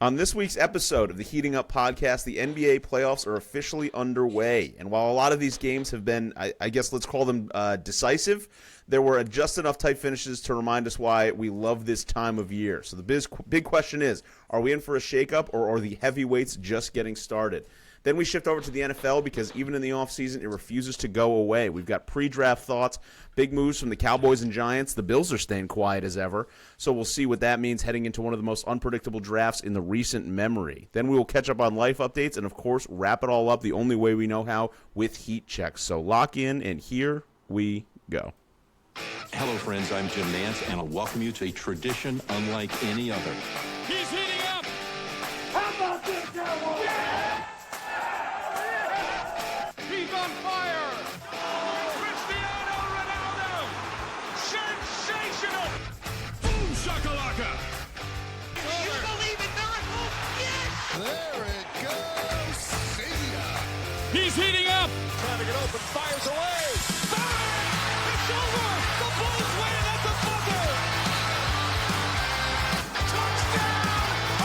On this week's episode of the Heating Up podcast, the NBA playoffs are officially underway. And while a lot of these games have been, I guess let's call them decisive, there were just enough tight finishes to remind us why we love this time of year. So the big question is, are we in for a shakeup, or are the heavyweights just getting started? Then we shift over to the NFL because even in the offseason, it refuses to go away. We've got pre-draft thoughts, big moves from the Cowboys and Giants. The Bills are staying quiet as ever, so we'll see what that means heading into one of the most unpredictable drafts in the recent memory. Then we will catch up on life updates and, of course, wrap it all up the only way we know how, with heat checks. So lock in, and here we go. Hello, friends. I'm Jim Nance, and I'll welcome you to a tradition unlike any other. He's heating up! How about this, Cowboys? He's on fire! Cristiano Ronaldo! Sensational! Boom shakalaka! You believe in miracles? Yes! There it goes! See ya! He's heating up! Trying to get open, fires away! Fire! It's over! The Bulls win at the buzzer! Touchdown!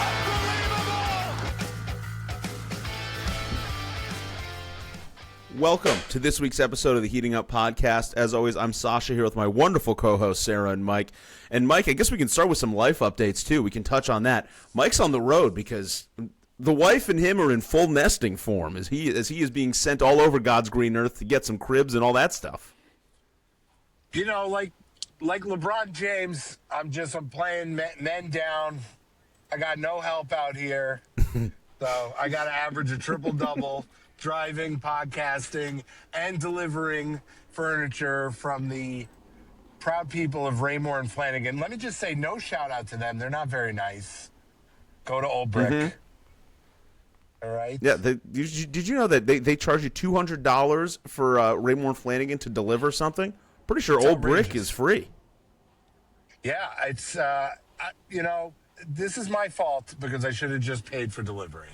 Unbelievable! Welcome to this week's episode of the Heating Up podcast. As always, I'm Sasha here with my wonderful co-hosts, Sara and Mike. And Mike, I guess we can start with some life updates, too. We can touch on that. Mike's on the road because the wife and him are in full nesting form as he is being sent all over God's green earth to get some cribs and all that stuff. You know, like LeBron James, I'm playing men down. I got no help out here. So I got to average a triple-double, driving, podcasting, and delivering furniture from the proud people of Raymore and Flanagan. Let me just say, no shout-out to them. They're not very nice. Go to Old Brick. Mm-hmm. All right? Yeah, did you know that they charge you $200 for Raymore and Flanagan to deliver something? Pretty sure It's Old Brick outrageous. is free. Yeah, it's, this is my fault because I should have just paid for delivery.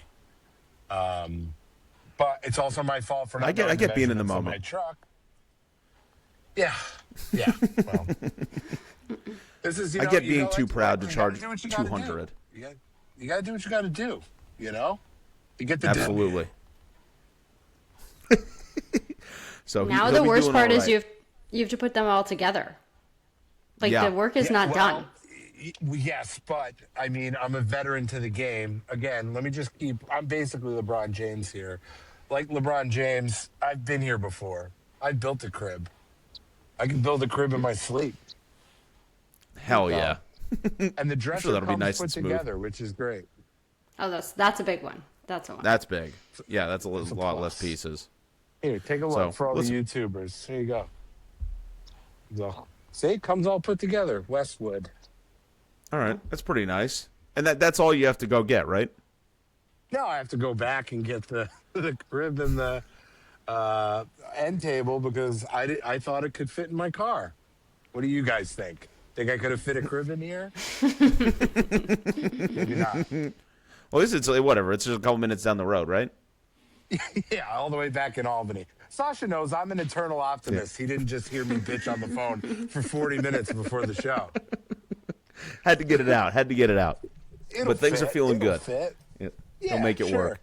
But it's also my fault for not I knowing get being in the measurements on moment. my truck. Yeah. Well, this is. I get being too proud to charge $200. You got to do what you got to do. You know, you get the Absolutely. So Now he'll the be worst doing part all is right. you have to put them all together. Like Yeah. the work is not done. Yes, but I mean, I'm a veteran to the game. Again, let me just I'm basically LeBron James here. Like LeBron James, I've been here before. I built a crib. I can build a crib in my sleep. Hell yeah. And the dresser sure that'll be comes nice put and smooth. together, which is great. Oh, that's a big one. That's a one. That's big. Yeah, that's a a lot less plus. pieces. Here, take a look So, for all listen. the YouTubers. Here you go. So, see, it comes all put together. Westwood. All right, that's pretty nice. And that's all you have to go get, right? Now I have to go back and get the crib and the end table because I thought it could fit in my car. What do you guys think? Think I could have fit a crib in here? Maybe not. Well, at least it's whatever. It's just a couple minutes down the road, right? Yeah, all the way back in Albany. Sasha knows I'm an eternal optimist. He didn't just hear me bitch on the phone for 40 minutes before the show. Had to get it out. But things are feeling It'll good. Fit. They'll Yeah, make it sure.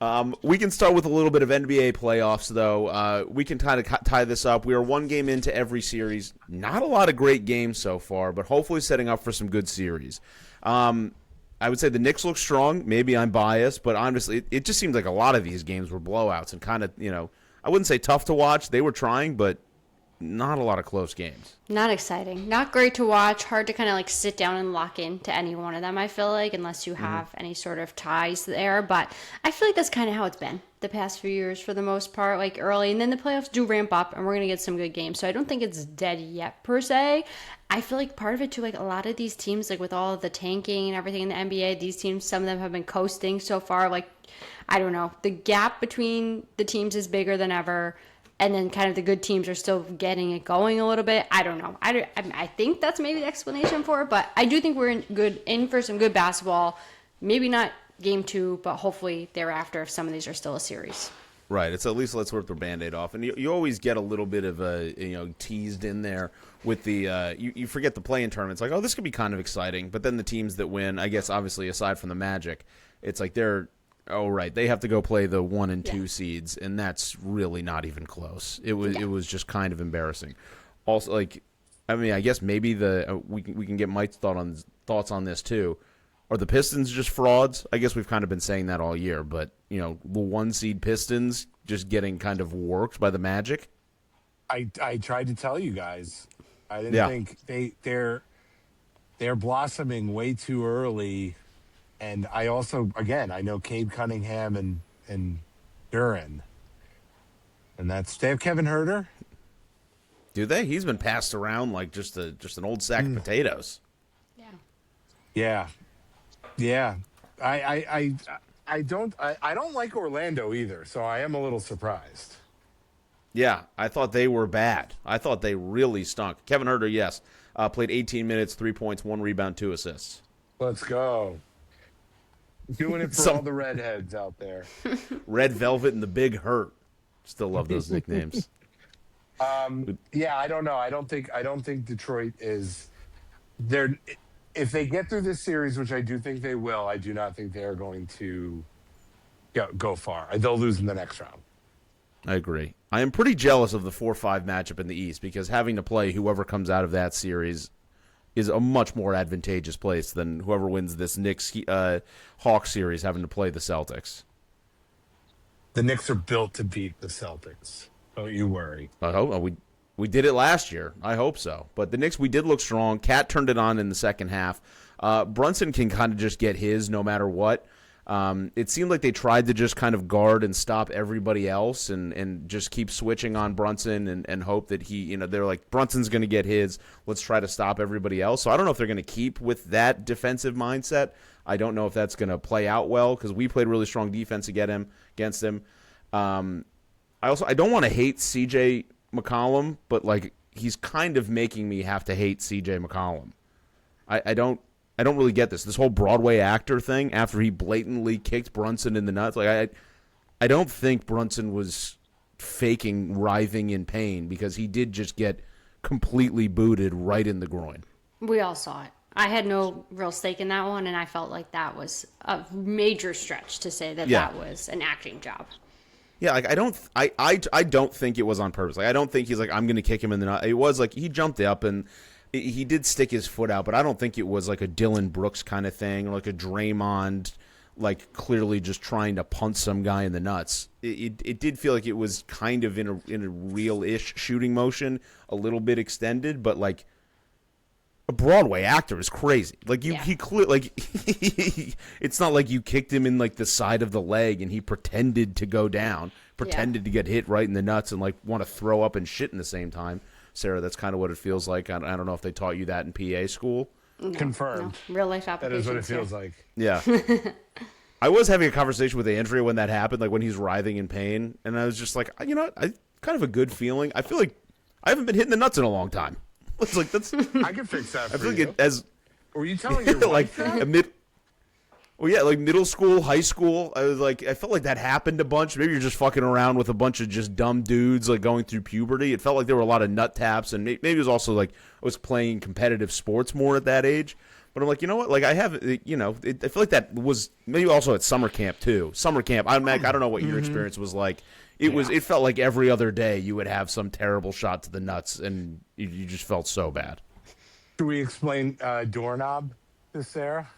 work. We can start with a little bit of NBA playoffs, though. We can kind of tie this up. We are one game into every series. Not a lot of great games so far, but hopefully setting up for some good series. I would say the Knicks look strong. Maybe I'm biased, but honestly, it just seems like a lot of these games were blowouts and kind of, I wouldn't say tough to watch. They were trying, but not a lot of close games. Not exciting. Not great to watch. Hard to kind of like sit down and lock into any one of them, I feel like, unless you have any sort of ties there. But I feel like that's kind of how it's been the past few years for the most part, like early. And then the playoffs do ramp up and we're going to get some good games. So I don't think it's dead yet per se. I feel like part of it too, like a lot of these teams, like with all of the tanking and everything in the NBA, these teams, some of them have been coasting so far. Like, I don't know. The gap between the teams is bigger than ever. And then kind of the good teams are still getting it going a little bit. I don't know. I think that's maybe the explanation for it. But I do think we're in for some good basketball. Maybe not game 2, but hopefully thereafter if some of these are still a series. Right. It's at least let's rip the Band-Aid off. And you always get a little bit of teased in there with the you forget the play-in tournaments. Like, oh, this could be kind of exciting. But then the teams that win, I guess obviously aside from the Magic, it's like they have to go play the 1 and 2 seeds, and that's really not even close. It was just kind of embarrassing. Also, like, I mean, I guess maybe we can get Mike's thoughts on this too. Are the Pistons just frauds? I guess we've kind of been saying that all year, but the 1 seed Pistons just getting kind of worked by the Magic. I tried to tell you guys. I didn't think they're blossoming way too early, and I also I know Cade Cunningham and Duran, and they have Kevin Huerter. Do they? He's been passed around like just an old sack of potatoes. Yeah. I don't like Orlando either, so I am a little surprised. Yeah, I thought they were bad. I thought they really stunk. Kevin Huerter, yes, played 18 minutes, 3 points, 1 rebound, 2 assists. Let's go. Doing it for all the redheads out there. Red Velvet and the Big Hurt. Still love those nicknames. Yeah, I don't know. I don't think Detroit is there. If they get through this series, which I do think they will, I do not think they are going to go far. They'll lose in the next round. I agree. I am pretty jealous of the 4-5 matchup in the East because having to play whoever comes out of that series is a much more advantageous place than whoever wins this Knicks Hawks series having to play the Celtics. The Knicks are built to beat the Celtics. Don't you worry. I hope we did it last year. I hope so. But the Knicks, we did look strong. Cat turned it on in the second half. Brunson can kind of just get his no matter what. It seemed like they tried to just kind of guard and stop everybody else and just keep switching on Brunson and hope that they're like, Brunson's going to get his. Let's try to stop everybody else. So I don't know if they're going to keep with that defensive mindset. I don't know if that's going to play out well because we played really strong defense against him. I don't want to hate CJ McCollum, but like he's kind of making me have to hate CJ McCollum. I don't really get this whole Broadway actor thing after he blatantly kicked Brunson in the nuts. Like I don't think Brunson was faking writhing in pain because he did just get completely booted right in the groin. We all saw it. I had no real stake in that one, and I felt like that was a major stretch to say that was an acting job. Yeah, like I don't think it was on purpose. Like I don't think he's like, I'm going to kick him in the nuts. It was like he jumped up and he did stick his foot out, but I don't think it was like a Dylan Brooks kind of thing or like a Draymond, like clearly just trying to punt some guy in the nuts. It did feel like it was kind of in a real-ish shooting motion, a little bit extended, but like a Broadway actor is crazy. Like he clearly it's not like you kicked him in like the side of the leg and he pretended to go down, pretended to get hit right in the nuts and like want to throw up and shit in the same time. Sarah, that's kind of what it feels like. I don't know if they taught you that in PA school. No, Confirmed. No. Real life applications. That is what it feels like. Yeah. I was having a conversation with Andrea when that happened, like when he's writhing in pain, and I was just like, I kind of a good feeling. I feel like I haven't been hitting the nuts in a long time. It's like that's. I can fix that. I feel like Were you telling your wife that? Like middle school, high school. I felt like that happened a bunch. Maybe you're just fucking around with a bunch of just dumb dudes like going through puberty. It felt like there were a lot of nut taps, and maybe it was also like I was playing competitive sports more at that age. But I'm like, you know what? Like I have, I feel like that was maybe also at summer camp too. Summer camp. I don't know what your experience was like. It felt like every other day you would have some terrible shot to the nuts, and you just felt so bad. Should we explain doorknob to Sarah?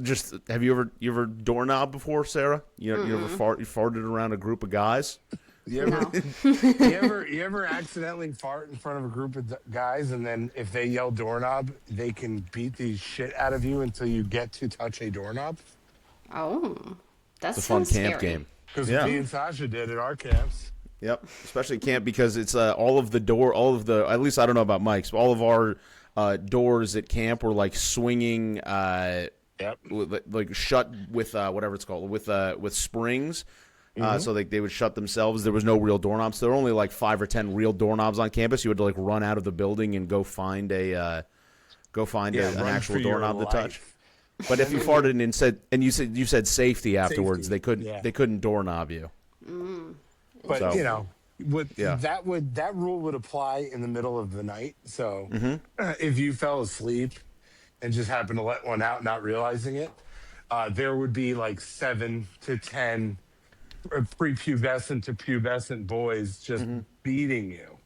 Just have you ever doorknob before, Sarah? You ever farted around a group of guys? You ever accidentally fart in front of a group of guys, and then if they yell doorknob, they can beat the shit out of you until you get to touch a doorknob? Oh, that's a fun camp game. Because me and Sasha did at our camps. Yep, especially camp because it's at least I don't know about Mike's, but all of our doors at camp were like swinging, like shut with whatever it's called with springs. So they would shut themselves. There was no real doorknobs. There were only like 5 or 10 real doorknobs on campus. You had to like run out of the building and go find an actual doorknob to touch. But if you farted and you said safety afterwards, safety. they couldn't doorknob you. But So- you know, Yeah. that rule would apply in the middle of the night. So Mm-hmm. if you fell asleep and just happened to let one out, not realizing it, there would be like 7 to 10 prepubescent to pubescent boys just beating you,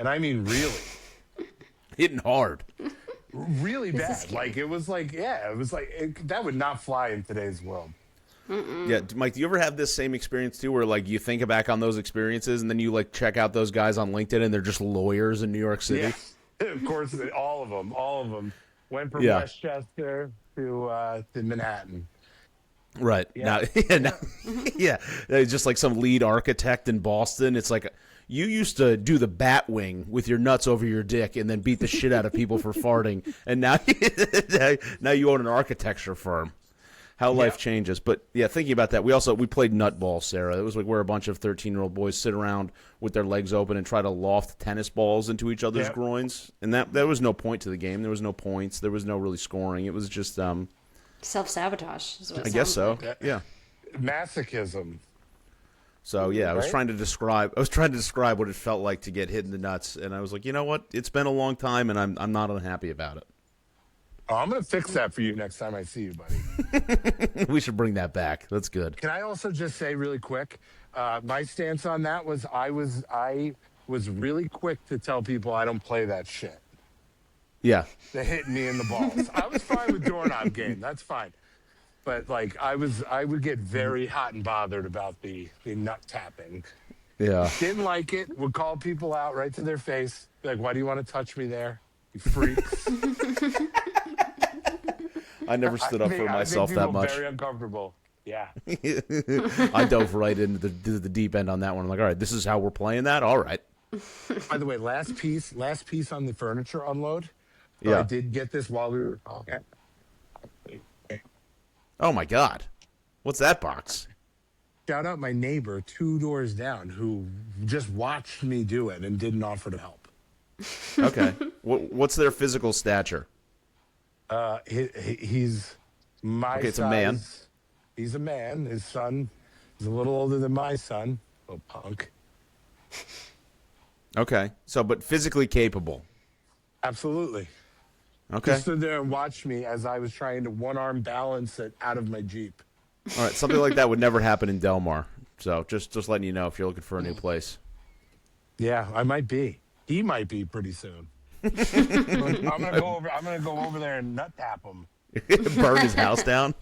and I mean really. Hitting hard. Really bad. Like it was like that would not fly in today's world. Yeah, Mike, do you ever have this same experience too, where like you think back on those experiences and then you like check out those guys on LinkedIn and they're just lawyers in New York City? Yeah, of course, all of them went from Yeah. Westchester to Manhattan. Right. Yeah. Yeah. It's just like some lead architect in Boston. It's like you used to do the bat wing with your nuts over your dick and then beat the shit out of people for farting, and now you own an architecture firm. How life changes. But yeah, thinking about that, we played nutball, Sarah. It was like where a bunch of 13-year-old boys sit around with their legs open and try to loft tennis balls into each other's groins. And that there was no point to the game. There was no points. There was no really scoring. It was just Self-sabotage is what it I guess sounds so. like. Yeah. Masochism. So yeah, I was Right? trying to describe what it felt like to get hit in the nuts, and I was like, you know what? It's been a long time, and I'm not unhappy about it. Oh, I'm gonna fix that for you next time I see you, buddy. We should bring that back. That's good. Can I also just say really quick, my stance on that was I was really quick to tell people I don't play that shit. Yeah. They hit me in the balls. I was fine with doorknob game. That's fine. But like I would get very hot and bothered about the nut tapping. Yeah. Didn't like it. Would call people out right to their face. Be like, why do you want to touch me there? You freaks. I never stood up for myself I that make much. people very uncomfortable. Yeah. I dove right into the deep end on that one. I'm like, all right, this is how we're playing that? All right. By the way, last piece on the furniture unload. So Yeah. I did get this while we were talking. Oh, my God. What's that box? Shout out my neighbor 2 doors down who just watched me do it and didn't offer to help. Okay. What's their physical stature? He's my Okay, it's size. a man. He's a man. His son is a little older than my son. Little punk. Okay. So, but physically capable. Absolutely. Okay. He stood there and watched me as I was trying to one-arm balance it out of my Jeep. All right. Something like that would never happen in Delmar. So just letting you know if you're looking for a new place. Yeah, I might be. He might be pretty soon. I'm gonna go over there and nut tap him. Burn his house down.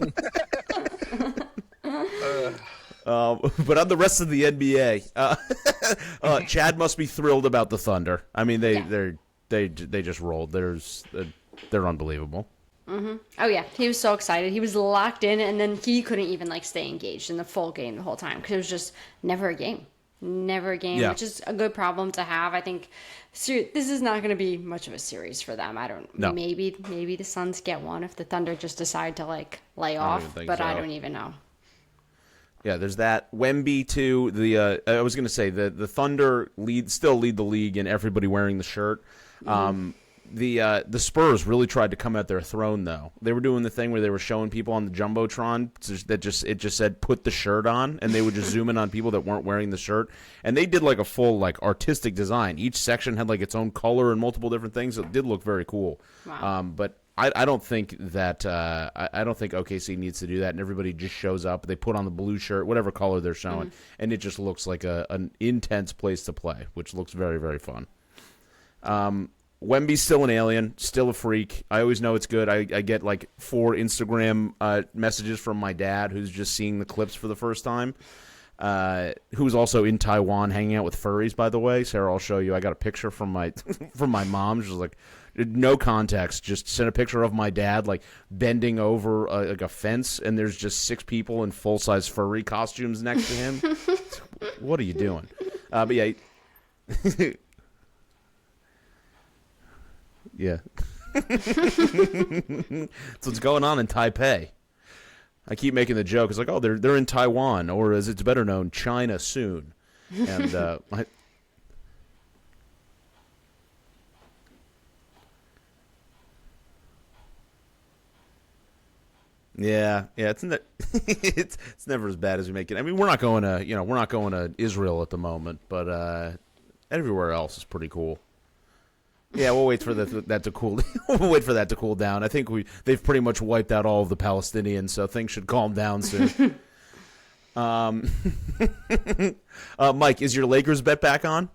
But on the rest of the NBA, Chad must be thrilled about the Thunder. I mean, they just rolled. They're unbelievable. Oh yeah, he was so excited. He was locked in, and then he couldn't even like stay engaged in the full game the whole time because it was just never a game, Yeah. which is a good problem to have. I think this is not going to be much of a series for them. I don't. No. Maybe the Suns get one if the Thunder just decide to like lay don't off, even think but I so. don't even know. Yeah, there's that. Wemby too. I was going to say the Thunder still lead the league in everybody wearing the shirt. The Spurs really tried to come at their throne though. They were doing the thing where they were showing people on the jumbotron that it just said put the shirt on, and they would just zoom in on people that weren't wearing the shirt. And they did like a full like artistic design. Each section had like its own color and multiple different things. It did look very cool. Wow. But I don't think that I don't think OKC needs to do that, and everybody just shows up. They put on the blue shirt, whatever color they're showing, and it just looks like an intense place to play, which looks very, very fun. Wemby's still an alien, still a freak. I always know it's good. I get like 4 Instagram messages from my dad, who's just seeing the clips for the first time, who's also in Taiwan hanging out with furries, by the way. Sarah, I'll show you. I got a picture from my from my mom. She's like, no context, just sent a picture of my dad like bending over like a fence, and there's just 6 people in full-size furry costumes next to him. What are you doing? But yeah. Yeah. That's what's going on in Taipei. I keep making the joke. It's like, oh, they're in Taiwan, or as it's better known, China soon. And Yeah, it's never as bad as we make it. I mean, we're not going to Israel at the moment, but everywhere else is pretty cool. Yeah, we'll wait for that to cool. We'll wait for that to cool down. I think they've pretty much wiped out all of the Palestinians, so things should calm down soon. Mike, is your Lakers bet back on?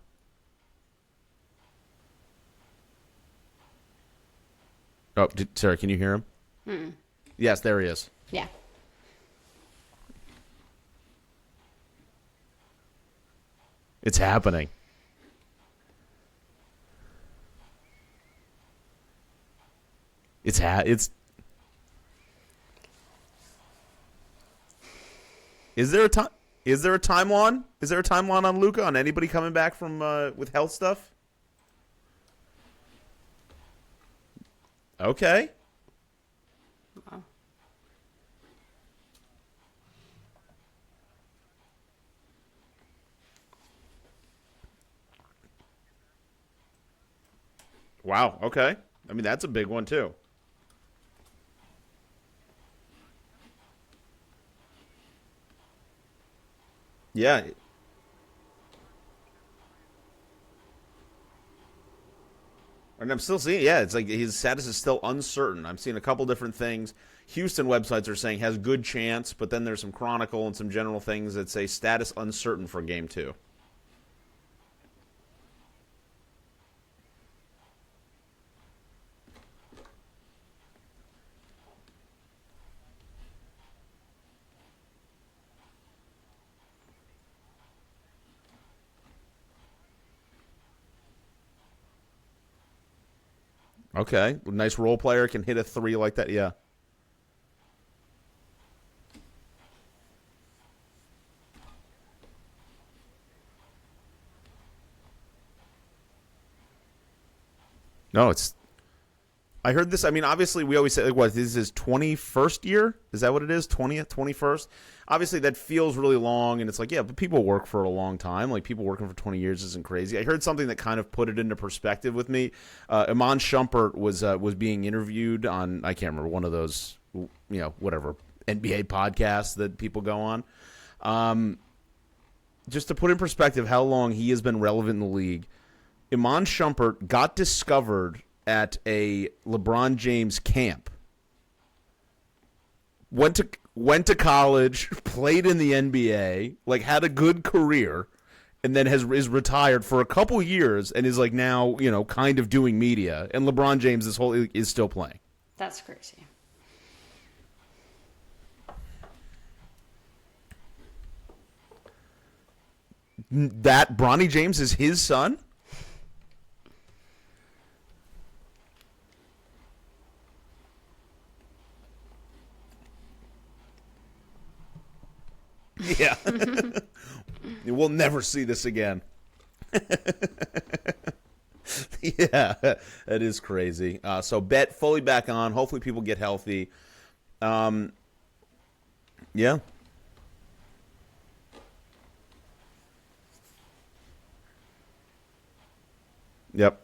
Oh, Sarah, can you hear him? Mm-mm. Yes, there he is. Yeah. It's happening. It's Is there a time? Is there a timeline? Is there a timeline on Luka, on anybody coming back from with health stuff? Okay. Wow. Okay. I mean, that's a big one too. Yeah. And I'm still seeing, yeah, it's like his status is still uncertain. I'm seeing a couple different things. Houston websites are saying has good chance, but then there's some Chronicle and some general things that say status uncertain for game 2. Okay, nice role player, can hit a 3 like that, yeah. No, it's. I heard this. I mean, obviously, we always say, like, what, this is his 21st year? Is that what it is? 20th, 21st? Obviously, that feels really long, and it's like, yeah, but people work for a long time. Like, people working for 20 years isn't crazy. I heard something that kind of put it into perspective with me. Iman Shumpert was being interviewed on, I can't remember, one of those, whatever, NBA podcasts that people go on. Just to put in perspective how long he has been relevant in the league, Iman Shumpert got discovered at a LeBron James camp. Went to college, played in the NBA, like had a good career, and then is retired for a couple years and is like now, kind of doing media. And LeBron James is still playing. That's crazy. That Bronny James is his son? Yeah. We'll never see this again. Yeah, that is crazy. So bet fully back on. Hopefully people get healthy. Yeah. Yep.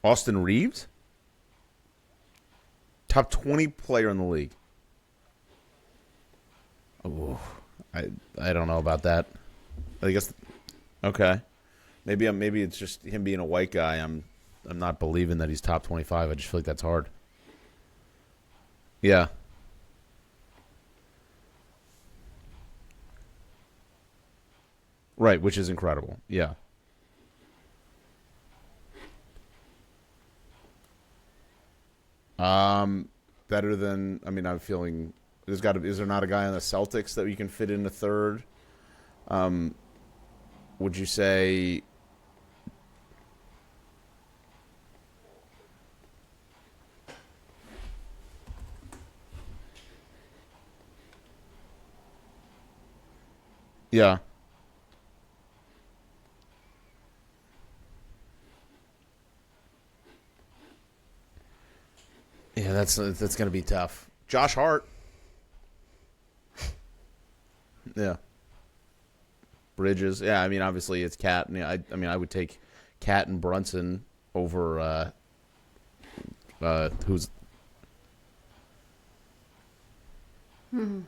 Austin Reeves? Top 20 player in the league. Oh, I don't know about that. I guess okay. Maybe it's just him being a white guy. I'm not believing that he's top 25. I just feel like that's hard. Yeah. Right, which is incredible. Yeah. Better than, I mean, I'm feeling is there not a guy on the Celtics that you can fit in a third? Would you say yeah. Yeah, that's going to be tough. Josh Hart. Yeah. Bridges. Yeah, I mean, obviously it's Cat. I would take Cat and Brunson over who's. Mm-hmm.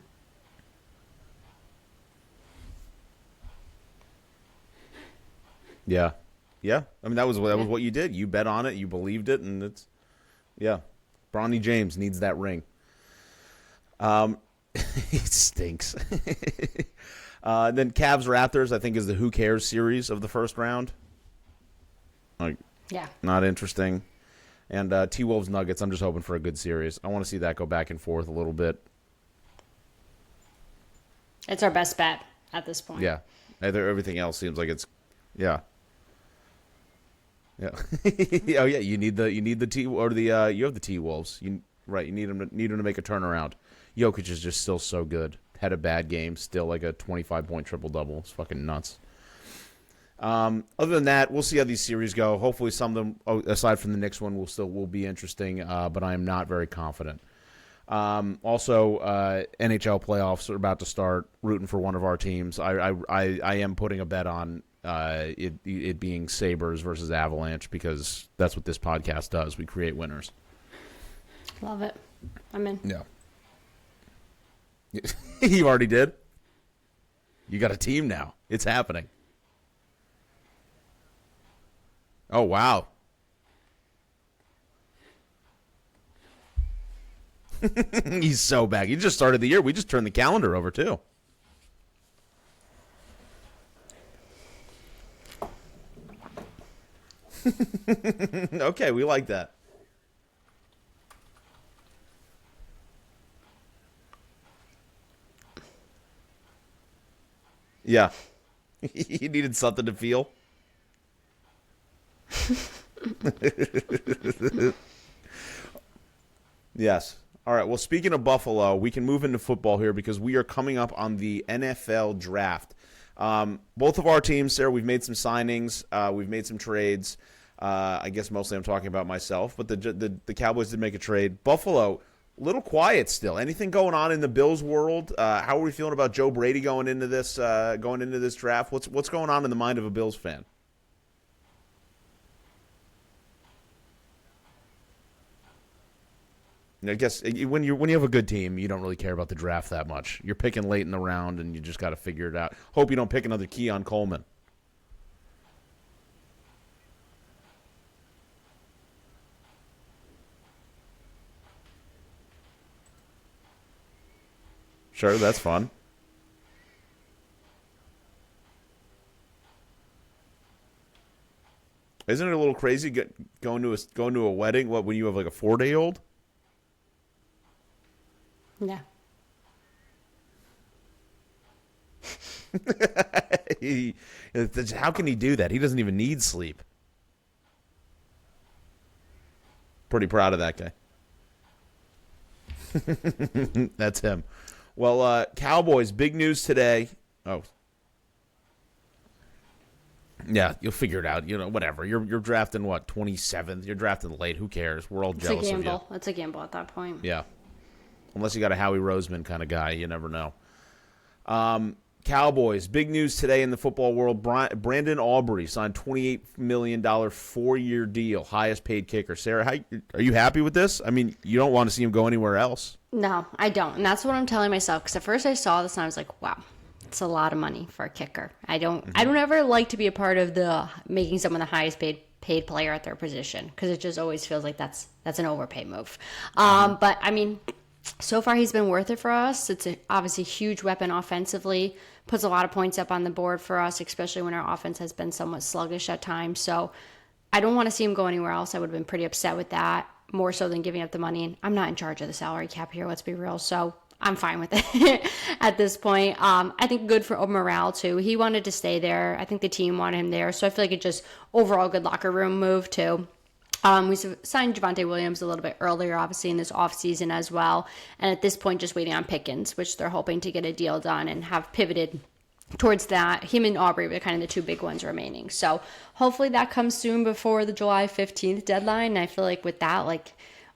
Yeah. Yeah. I mean, that was what you did. You bet on it. You believed it, and it's yeah. Bronny James needs that ring. He stinks. Then Cavs Raptors, I think, is the Who Cares series of the first round. Like, Yeah. not interesting. And T-Wolves Nuggets, I'm just hoping for a good series. I want to see that go back and forth a little bit. It's our best bet at this point. Yeah. Everything else seems like it's yeah. Yeah. Oh yeah, you need the T or the you have the T-Wolves. You need them to make a turnaround. Jokic is just still so good. Had a bad game, still like a 25-point triple-double. It's fucking nuts. Other than that, we'll see how these series go. Hopefully some of them, aside from the Knicks one, will be interesting, but I am not very confident. Also, NHL playoffs are about to start. Rooting for one of our teams. I am putting a bet on it being Sabres versus Avalanche because that's what this podcast does. We create winners. Love it. I'm in. Yeah. You already did? You got a team now. It's happening. Oh, wow. He's so back. He just started the year. We just turned the calendar over, too. Okay, we like that. Yeah. He needed something to feel. Yes. All right. Well, speaking of Buffalo, we can move into football here because we are coming up on the NFL draft. Both of our teams, Sarah, we've made some signings. We've made some trades. I guess mostly I'm talking about myself, but the Cowboys did make a trade. Buffalo, little quiet still. Anything going on in the Bills world? How are we feeling about Joe Brady going into this draft? What's going on in the mind of a Bills fan? I guess when you have a good team, you don't really care about the draft that much. You're picking late in the round, and you just got to figure it out. Hope you don't pick another Keon Coleman. Sure, that's fun. Isn't it a little crazy going to a wedding? What, when you have like a 4-day-old? Yeah. How can he do that? He doesn't even need sleep. Pretty proud of that guy. That's him. Well, Cowboys, big news today. Oh. Yeah, you'll figure it out. Whatever. You're drafting, 27th? You're drafting late. Who cares? We're all jealous of you. It's a gamble at that point. Yeah. Unless you got a Howie Roseman kind of guy. You never know. Cowboys, big news today in the football world. Brandon Aubrey signed $28 million 4-year deal, highest paid kicker. Sarah, are you happy with this? I mean, you don't want to see him go anywhere else. No, I don't. And that's what I'm telling myself. Because at first I saw this and I was like, wow, it's a lot of money for a kicker. I don't ever like to be a part of the making someone the highest paid player at their position. Because it just always feels like that's an overpay move. But, I mean, so far he's been worth it for us. It's obviously a huge weapon offensively. Puts a lot of points up on the board for us, especially when our offense has been somewhat sluggish at times. So I don't want to see him go anywhere else. I would have been pretty upset with that, more so than giving up the money. And I'm not in charge of the salary cap here, let's be real. So I'm fine with it at this point. I think good for morale, too. He wanted to stay there. I think the team wanted him there. So I feel like it's just overall good locker room move, too. We signed Javonte Williams a little bit earlier, obviously, in this offseason as well. And at this point, just waiting on Pickens, which they're hoping to get a deal done and have pivoted towards that. Him and Aubrey were kind of the two big ones remaining. So hopefully that comes soon before the July 15th deadline. And I feel like with that,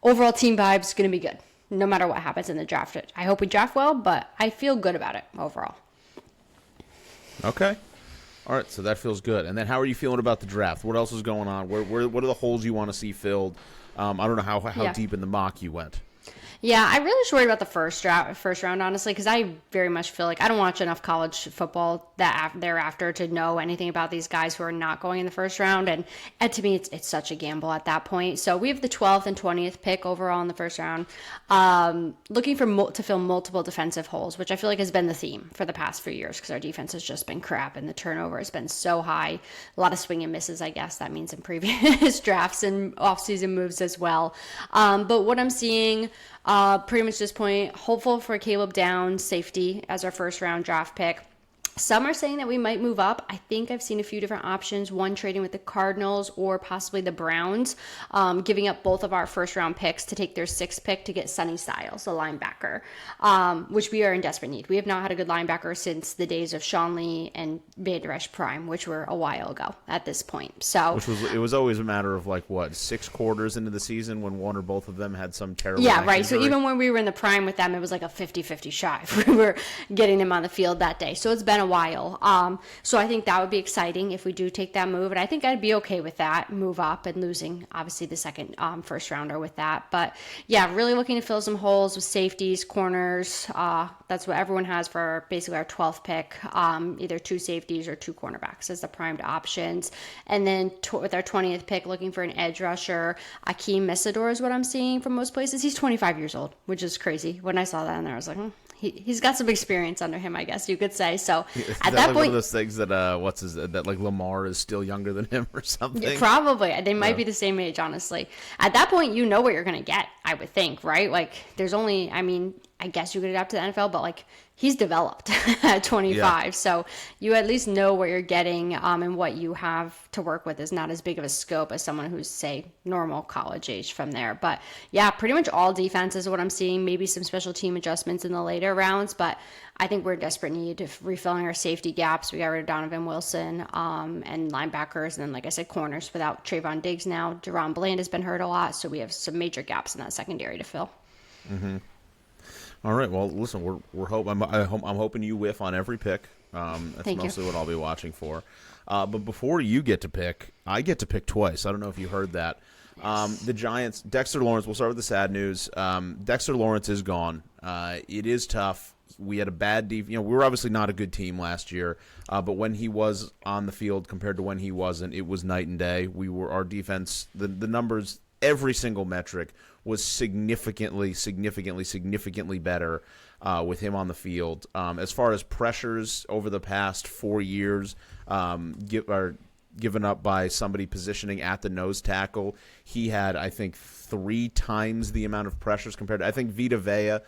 overall team vibes going to be good, no matter what happens in the draft. I hope we draft well, but I feel good about it overall. Okay. All right, so that feels good. And then how are you feeling about the draft? What else is going on? What are the holes you want to see filled? I don't know how deep in the mock you went. Yeah, I really just worried about the first round, honestly, because I very much feel like I don't watch enough college football thereafter to know anything about these guys who are not going in the first round. And to me, it's such a gamble at that point. So we have the 12th and 20th pick overall in the first round, looking to fill multiple defensive holes, which I feel like has been the theme for the past few years because our defense has just been crap and the turnover has been so high. A lot of swing and misses, I guess that means in previous drafts and offseason moves as well. But what I'm seeing... pretty much this point, hopeful for Caleb Downs, safety, as our first round draft pick. Some are saying that we might move up. I think I've seen a few different options, one trading with the Cardinals or possibly the Browns, giving up both of our first round picks to take their 6th pick to get Sonny Styles, a linebacker, which we are in desperate need. We have not had a good linebacker since the days of Sean Lee and Van Der Esch Prime, which were a while ago at this point. So it was always a matter of 6 quarters into the season when one or both of them had some terrible right. injury. So even when we were in the prime with them, it was like a 50-50 shot if we were getting them on the field that day. So it's been a while. So I think that would be exciting if we do take that move. And I think I'd be okay with that move up and losing, obviously, the second first rounder with that. But yeah, really looking to fill some holes with safeties, corners. That's what everyone has for basically our 12th pick, either 2 safeties or 2 cornerbacks as the primed options. And then with our 20th pick, looking for an edge rusher. Akeem Messidor is what I'm seeing from most places. He's 25 years old, which is crazy. When I saw that in there, I was like, he's got some experience under him, I guess you could say. So at that point, one of those things that Lamar is still younger than him or something. Yeah, probably they might be the same age, honestly. At that point, you know what you're gonna get, I would think, right? There's only, I guess you could adapt to the NFL, but he's developed at 25, yeah. So you at least know what you're getting, and what you have to work with is not as big of a scope as someone who's, say, normal college age from there. But yeah, pretty much all defense is what I'm seeing. Maybe some special team adjustments in the later rounds, but I think we're in desperate need of refilling our safety gaps. We got rid of Donovan Wilson, and linebackers, and then, like I said, corners without Trayvon Diggs now. Deron Bland has been hurt a lot, so we have some major gaps in that secondary to fill. Mm-hmm. All right. Well, listen, I'm hoping you whiff on every pick. That's mostly what I'll be watching for. But before you get to pick, I get to pick twice. I don't know if you heard that. Yes. The Giants, Dexter Lawrence. We'll start with the sad news. Dexter Lawrence is gone. It is tough. We had a bad we were obviously not a good team last year, but when he was on the field compared to when he wasn't, it was night and day. Our defense, the numbers, every single metric was significantly better with him on the field. As far as pressures over the past 4 years, given up by somebody positioning at the nose tackle, he had, I think, 3 times the amount of pressures compared to, I think, Vita Vea,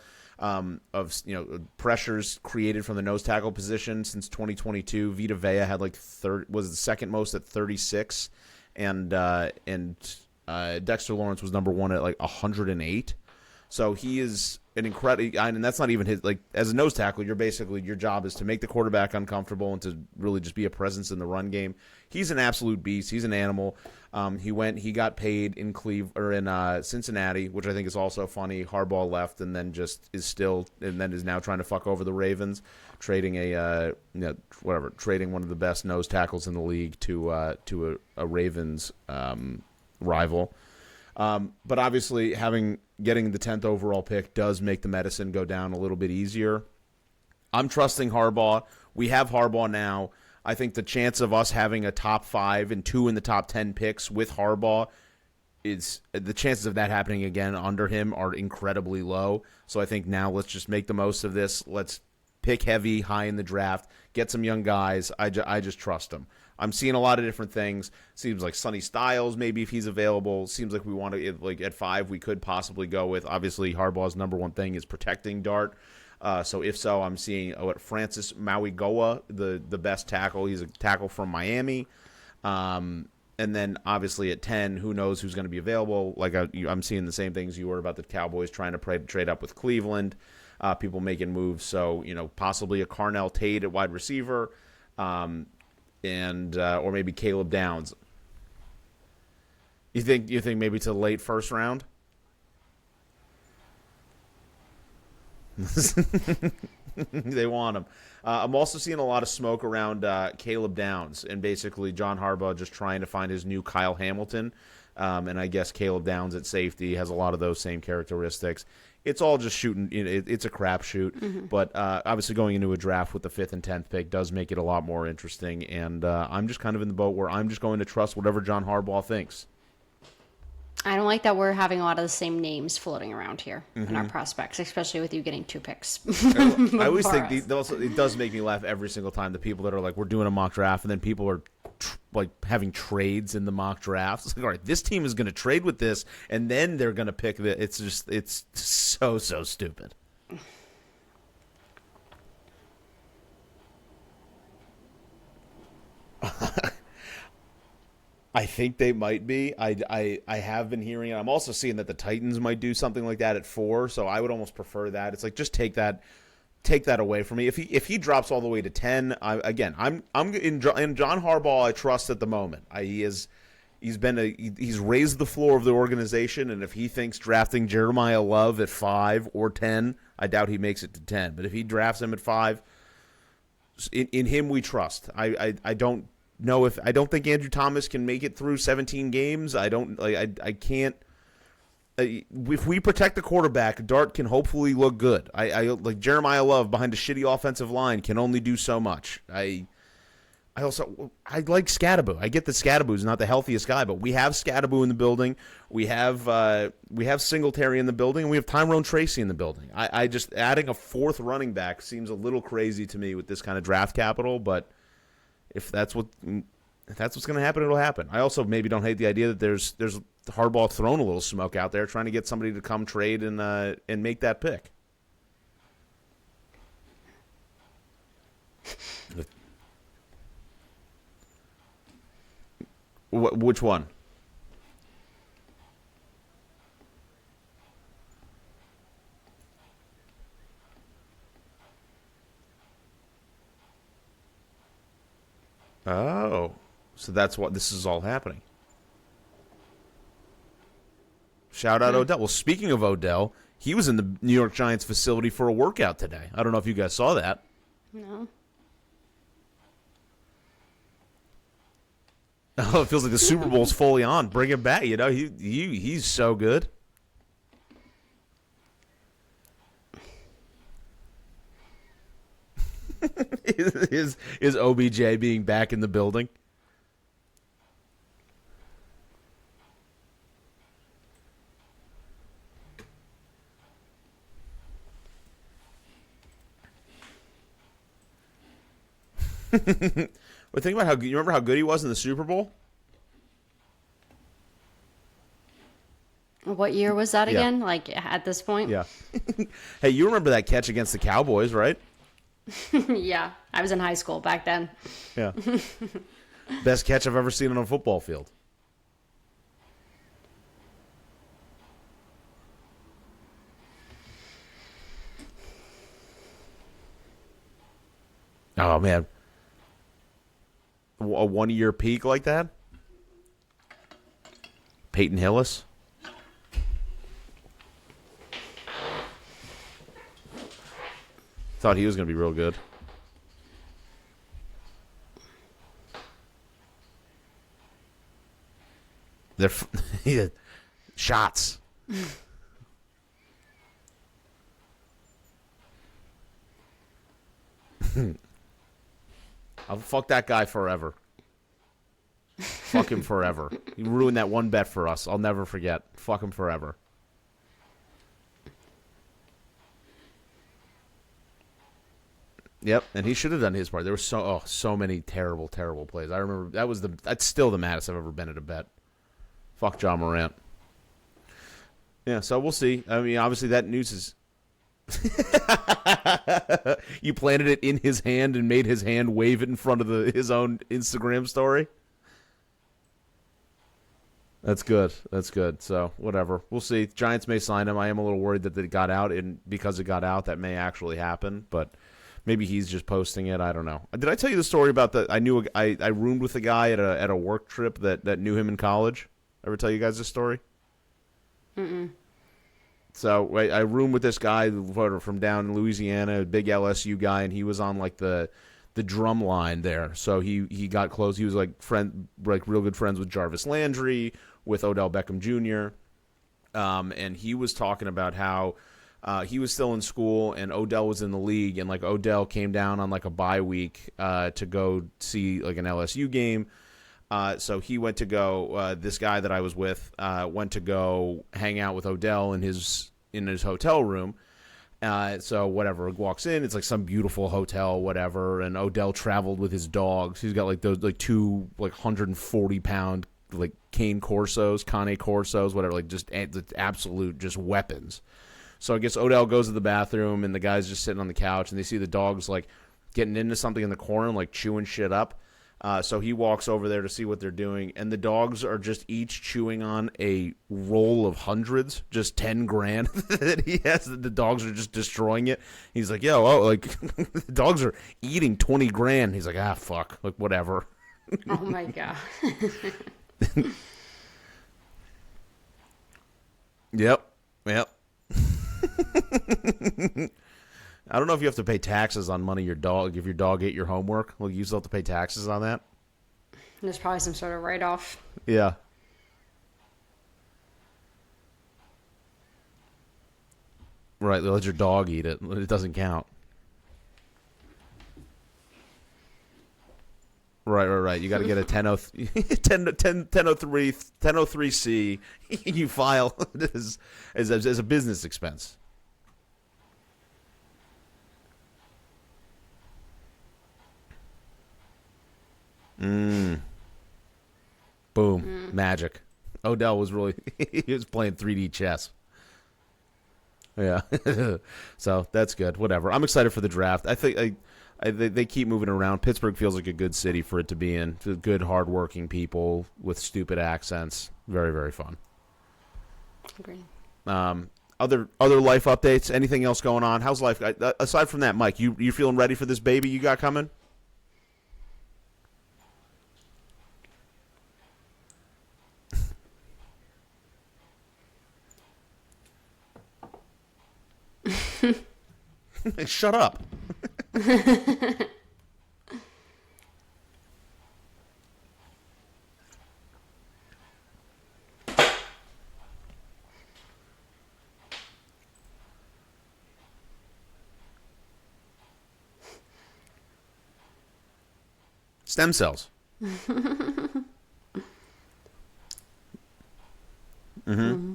pressures created from the nose tackle position since 2022. Vita Vea had was the second most at 36, and Dexter Lawrence was number 1 at 108. So he is an incredible, and that's not even his, as a nose tackle, your job is to make the quarterback uncomfortable and to really just be a presence in the run game. He's an absolute beast. He's an animal. He got paid in Cincinnati, which I think is also funny. Harbaugh left and then is now trying to fuck over the Ravens, trading trading one of the best nose tackles in the league to a Ravens rival. But obviously getting the 10th overall pick does make the medicine go down a little bit easier. I'm trusting Harbaugh. We have Harbaugh now. I think the chance of us having a top 5 and 2 in the top 10 picks with Harbaugh the chances of that happening again under him are incredibly low. So I think now let's just make the most of this. Let's pick heavy, high in the draft, get some young guys. I just trust them. I'm seeing a lot of different things. Seems like Sonny Styles, maybe if he's available. Seems like we want to, at 5, we could possibly go with. Obviously, Harbaugh's number 1 thing is protecting Dart. So if so, I'm seeing Francis Mauigoa, the best tackle. He's a tackle from Miami. And then obviously at 10, who knows who's going to be available. I'm seeing the same things you were about the Cowboys trying to trade up with Cleveland. People making moves. So, possibly a Carnell Tate at wide receiver. Or maybe Caleb Downs. You think maybe to the late first round? They want him. I'm also seeing a lot of smoke around Caleb Downs and basically John Harbaugh just trying to find his new Kyle Hamilton. And I guess Caleb Downs at safety has a lot of those same characteristics. It's all just shooting. It's a crapshoot. Mm-hmm. But obviously going into a draft with the 5th and 10th pick does make it a lot more interesting. And I'm just kind of in the boat where I'm just going to trust whatever John Harbaugh thinks. I don't like that we're having a lot of the same names floating around here in our prospects, especially with you getting 2 picks. I always think it does make me laugh every single time. The people that are like, we're doing a mock draft, and then people are like having trades in the mock draft. It's like, all right, this team is going to trade with this, and then they're going to pick the. It's so stupid. I think they might be. I have been hearing it. I'm also seeing that the Titans might do something like that at 4, so I would almost prefer that. It's like, just take that away from me. If he drops all the way to 10, I'm in John Harbaugh. I trust at the moment. He's raised the floor of the organization, and if he thinks drafting Jeremiah Love at 5 or 10, I doubt he makes it to 10. But if he drafts him at 5, in him we trust. I don't think Andrew Thomas can make it through 17 games. I can't. If we protect the quarterback, Dart can hopefully look good. I like Jeremiah Love behind a shitty offensive line can only do so much. I like Scadaboo. I get that Scadaboo's not the healthiest guy, but we have Scadaboo in the building. We have Singletary in the building, and we have Tyrone Tracy in the building. I just adding a 4th running back seems a little crazy to me with this kind of draft capital, but if that's what's going to happen, it'll happen. I also maybe don't hate the idea that there's Harbaugh throwing a little smoke out there, trying to get somebody to come trade and make that pick. Which one? Oh, so that's what this is all happening. Shout out Odell. Well, speaking of Odell, he was in the New York Giants facility for a workout today. I don't know if you guys saw that. No. Oh, it feels like the Super Bowl's fully on. Bring him back. He's so good. is OBJ being back in the building? But think about you remember how good he was in the Super Bowl? What year was that again? Like at this point? Yeah. Hey, you remember that catch against the Cowboys, right? Yeah, I was in high school back then. Yeah. Best catch I've ever seen on a football field. Oh, man. A 1-year peak like that? Peyton Hillis? Thought he was going to be real good. They're shots. I'll fuck that guy forever. Fuck him forever. He ruined that one bet for us. I'll never forget. Fuck him forever. Yep, and he should have done his part. There were so many terrible plays. I remember that's still the maddest I've ever been at a bet. Fuck John Morant. Yeah, so we'll see. I mean, obviously that news is you planted it in his hand and made his hand wave it in front of his own Instagram story. That's good. So, whatever. We'll see. Giants may sign him. I am a little worried that it got out, and because it got out, that may actually happen, but maybe he's just posting it. I don't know. Did I tell you the story about I roomed with a guy at a work trip that knew him in college? Ever tell you guys this story? Mm-mm. So I roomed with this guy from down in Louisiana, a big LSU guy, and he was on like the drum line there. So he got close. He was like real good friends with Jarvis Landry, with Odell Beckham Jr. And he was talking about how he was still in school and Odell was in the league, and like Odell came down on like a bye week to go see like an LSU game. So he went to go. This guy that I was with went to go hang out with Odell in his hotel room. So whatever, walks in. It's like some beautiful hotel, whatever. And Odell traveled with his dogs. He's got like those like two like 140-pound like cane corsos, whatever. Like just absolute just weapons. So I guess Odell goes to the bathroom and the guy's just sitting on the couch and they see the dogs like getting into something in the corner, like chewing shit up. So he walks over there to see what they're doing, and the dogs are just each chewing on a roll of hundreds, just 10 grand that he has. The dogs are just destroying it. He's like, the dogs are eating 20 grand. He's like, fuck, like whatever. Oh my God. Yep. I don't know if you have to pay taxes on money your dog, if your dog ate your homework. Well, you still have to pay taxes on that? There's probably some sort of write-off. Yeah. Right, let your dog eat it. It doesn't count. Right. You got to get a 1003C. You file as a business expense. Boom. Magic. Odell was really he was playing 3D chess. Yeah. So that's good. Whatever. I'm excited for the draft. I think they keep moving around. Pittsburgh feels like a good city for it to be in. Good, hardworking people with stupid accents. Very, very fun. Agreed. Other life updates? Anything else going on? How's life? Aside from that, Mike, you feeling ready for this baby you got coming? Shut up. Stem cells. Mm-hmm.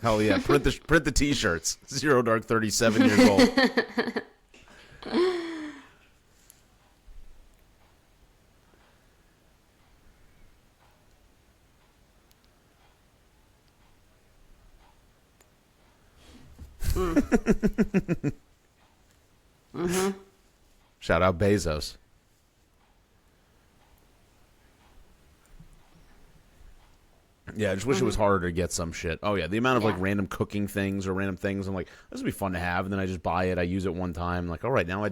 Hell yeah! Print the T-shirts. Zero Dark 37 years old. Mm-hmm. Shout out Bezos. Yeah, I just wish it was harder to get some shit. Oh yeah, the amount of like random cooking things or random things. I'm like, this would be fun to have, and then I just buy it. I use it one time. Like, all right, now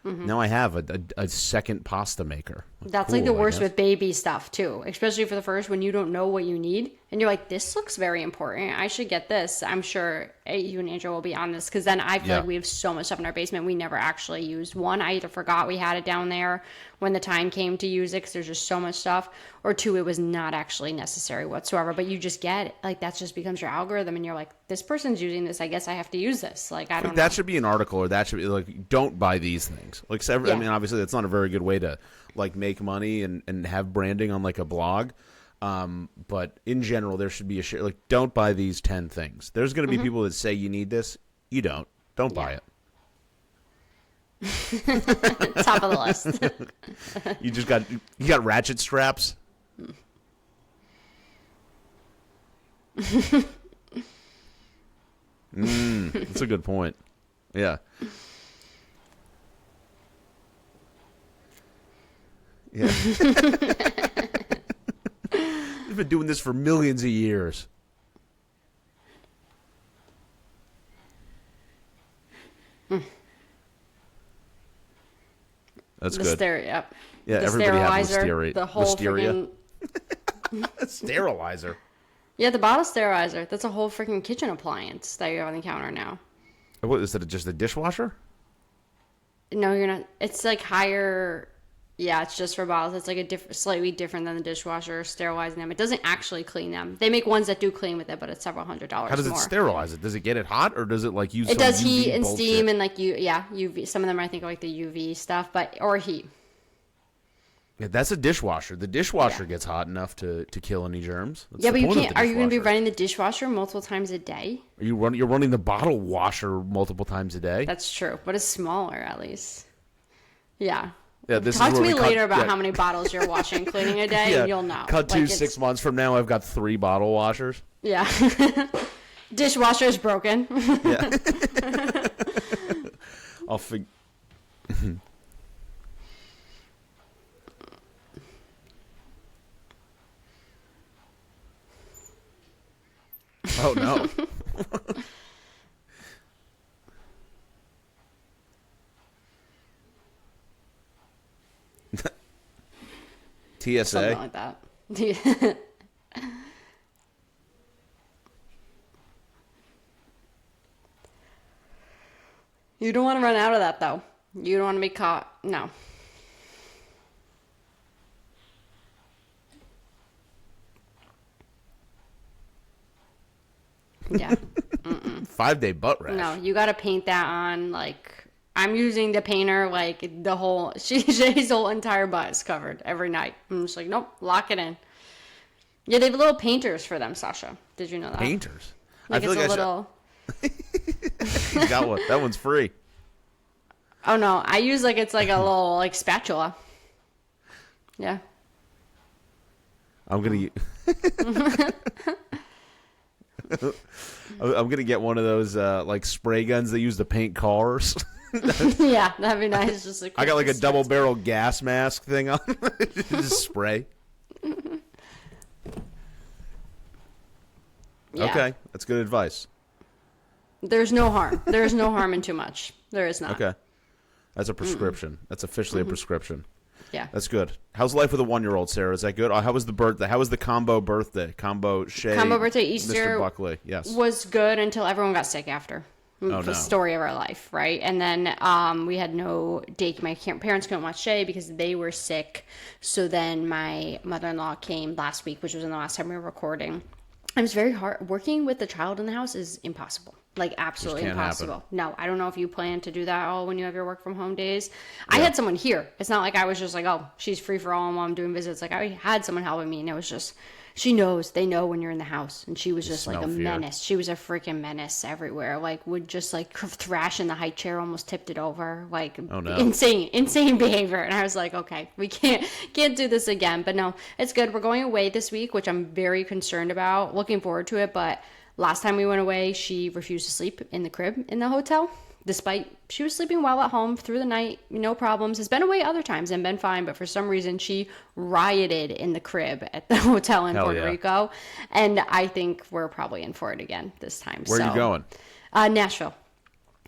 now I have a second pasta maker. That's cool, like the worst with baby stuff too, especially for the first when you don't know what you need and you're like, this looks very important. I should get this. I'm sure you and Andrew will be on this because then I feel like we have so much stuff in our basement we never actually used. One, I either forgot we had it down there when the time came to use it because there's just so much stuff, or two, it was not actually necessary whatsoever. But you just get it. Like that just becomes your algorithm, and you're like, this person's using this. I guess I have to use this. Like I don't know. That should be an article, or that should be like, don't buy these things. Like, I mean, obviously that's not a very good way to like make money and have branding on like a blog. But in general, there should be a share. Like, don't buy these 10 things. There's going to be people that say you need this. You don't. Don't buy it. Top of the list. You got ratchet straps. That's a good point. Yeah. Yeah. We've been doing this for millions of years. That's the good. Yep. Yeah, the everybody has sterilizer, the whole listeria. freaking Sterilizer. yeah, the bottle sterilizer. That's a whole freaking kitchen appliance that you have on the counter now. What is that? Just a dishwasher? No, you're not. It's like higher. Yeah, it's just for bottles. It's like slightly different than the dishwasher sterilizing them. It doesn't actually clean them. They make ones that do clean with it, but it's several $100s more. How does it sterilize it? Does it get it hot, or does it like use? It does UV heat and bullshit? steam and like UV. Some of them I think are like the UV stuff, or heat. Yeah, that's a dishwasher. The dishwasher gets hot enough to kill any germs. That's Yeah, the but you point of can't. the Are you going to be dishwasher. running the dishwasher multiple times a day? You're running the bottle washer multiple times a day. That's true, but it's smaller at least. Yeah. Yeah, this Talk is to where me we cut- later about yeah. how many bottles you're washing and cleaning a day, and you'll know. Cut Like, to 6 months from now, I've got 3 bottle washers. Yeah. Dishwasher's broken. Yeah. I'll fig. Oh no. TSA. Something like that. You don't want to run out of that, though. You don't want to be caught. No. Yeah. 5-day butt rash. No, you got to paint that on, like, I'm using the painter, like, the whole, Shay's whole entire butt is covered every night. I'm just like, nope, lock it in. Yeah, they have little painters for them, Sasha. Did you know that? Painters. Like, I feel it's like a little... You got one. That one's free. Oh, no, I use, like, it's like a little, like, spatula. Yeah. I'm gonna. I'm gonna get one of those like spray guns they use to paint cars. Yeah, that'd be nice. Just like I got like a double barrel gas mask thing on. Just spray. Yeah. Okay, that's good advice. There's no harm. There's no harm in too much. There is not. Okay, that's a prescription. That's officially a prescription. Yeah. That's good. How's life with a 1-year-old, Sarah? Is that good? How was the birthday? How was the combo birthday? Combo Shay. Combo birthday Easter Mr. Buckley. Yes. was good until everyone got sick after. Oh, The no. story of our life, right? And then we had no date. My parents couldn't watch Shay because they were sick. So then my mother-in-law came last week, which was in the last time we were recording. It was very hard. Working with a child in the house is impossible. Like, absolutely can't impossible. happen. No, I don't know if you plan to do that all when you have your work from home days. I had someone here. It's not like I was just like, oh, she's free for all while I'm doing visits. Like, I had someone helping me, and it was just, she knows. They know when you're in the house. And she was just like a smell fear. menace. She was a freaking menace everywhere. Like, would just like thrash in the high chair, almost tipped it over. Like, Oh, no. insane behavior. And I was like, okay, we can't do this again. But no, it's good. We're going away this week, which I'm very concerned about. Looking forward to it, but last time we went away, she refused to sleep in the crib in the hotel, despite she was sleeping well at home through the night, no problems. Has been away other times and been fine, but for some reason she rioted in the crib at the hotel in Hell Puerto yeah. Rico, and I think we're probably in for it again this time. Where are you going? Nashville.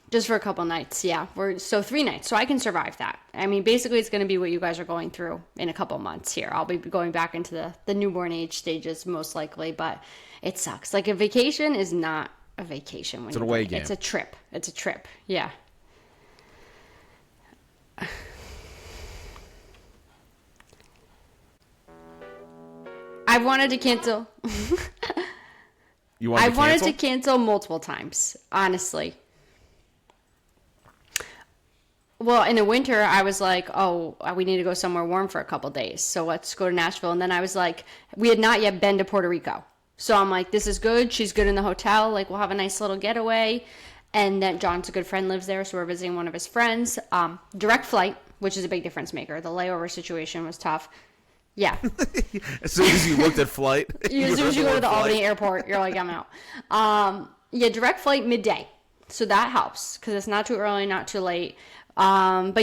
Just for a couple nights, yeah. 3 nights, so I can survive that. I mean, basically, it's going to be what you guys are going through in a couple months here. I'll be going back into the newborn age stages most likely, but it sucks. Like, a vacation is not a vacation. When It's an away game. It's a trip. It's a trip. Yeah. I've wanted to cancel. You want I've to wanted cancel? to cancel multiple times, honestly. Well, in the winter, I was like, oh, we need to go somewhere warm for a couple days. So let's go to Nashville. And then I was like, we had not yet been to Puerto Rico. So I'm like, this is good. She's good in the hotel. Like, we'll have a nice little getaway. And then John's a good friend, lives there. So we're visiting one of his friends. Direct flight, which is a big difference maker. The layover situation was tough. Yeah. As soon as you looked at flight. As soon as you go to the Albany airport, you're like, I'm out. Yeah, direct flight midday. So that helps because it's not too early, not too late. But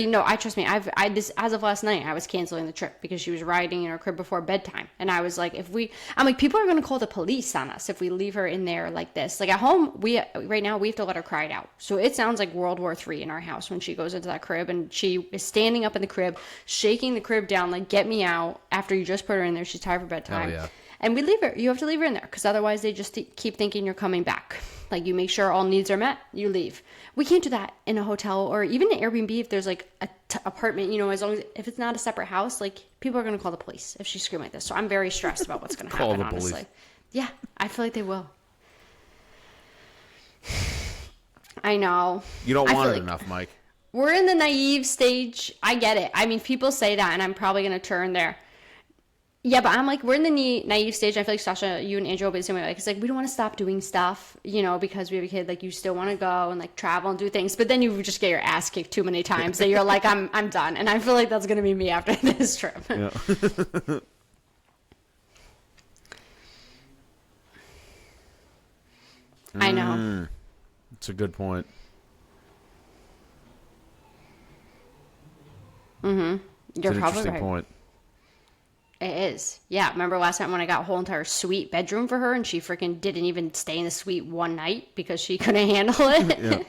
trust me, I this as of last night, I was canceling the trip because she was riding in her crib before bedtime, and I was like, I'm like, people are gonna call the police on us if we leave her in there like this. Like at home, right now we have to let her cry it out. So it sounds like World War III in our house when she goes into that crib and she is standing up in the crib, shaking the crib down, like, get me out. After you just put her in there, she's tired for bedtime. Hell yeah. And we leave her. You have to leave her in there because otherwise they just keep thinking you're coming back. Like, you make sure all needs are met, you leave. We can't do that in a hotel or even an Airbnb if there's like a apartment, as long as if it's not a separate house, like, people are going to call the police if she's screaming like this. So I'm very stressed about what's going to happen, honestly. Police. Yeah, I feel like they will. I know. You don't want it enough, Mike. We're in the naive stage. I get it. I mean, people say that, and I'm probably going to turn there. Yeah, but I'm like, we're in the naive stage. I feel like Sasha, you and Andrew will be the same way. Like, it's like, we don't want to stop doing stuff, because we have a kid. Like, you still want to go and like travel and do things, but then you just get your ass kicked too many times that you're like, I'm done. And I feel like that's gonna be me after this trip. Yeah. I know. It's a good point. Mm-hmm. You're it's an probably interesting right. point. It is. Yeah. Remember last time when I got a whole entire suite bedroom for her and she freaking didn't even stay in the suite one night because she couldn't handle it? Yeah.